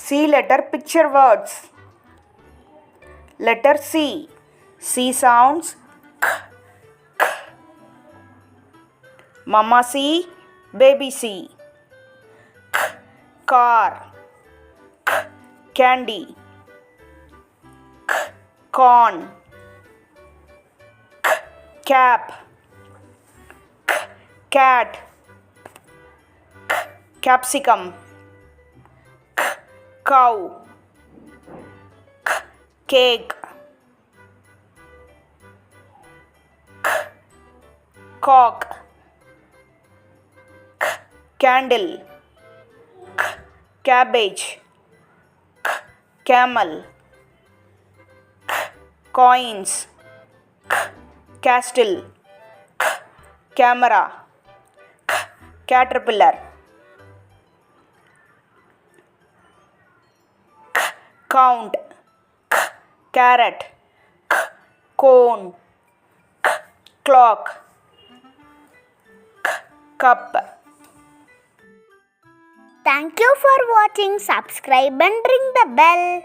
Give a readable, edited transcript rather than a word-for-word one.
C letter picture words. Letter C. C sounds k, k. Mama C, baby C. K, car. K, candy. K, corn. K, cap. K, cat. K, capsicum. K, cow. K, cake. K, cock. K, candle. K, cabbage. K, camel. K, coins. K, castle. K, camera. K, caterpillar. K, count. K, carrot. K, cone. K, clock. K, cup. Thank you for watching. Subscribe and ring the bell.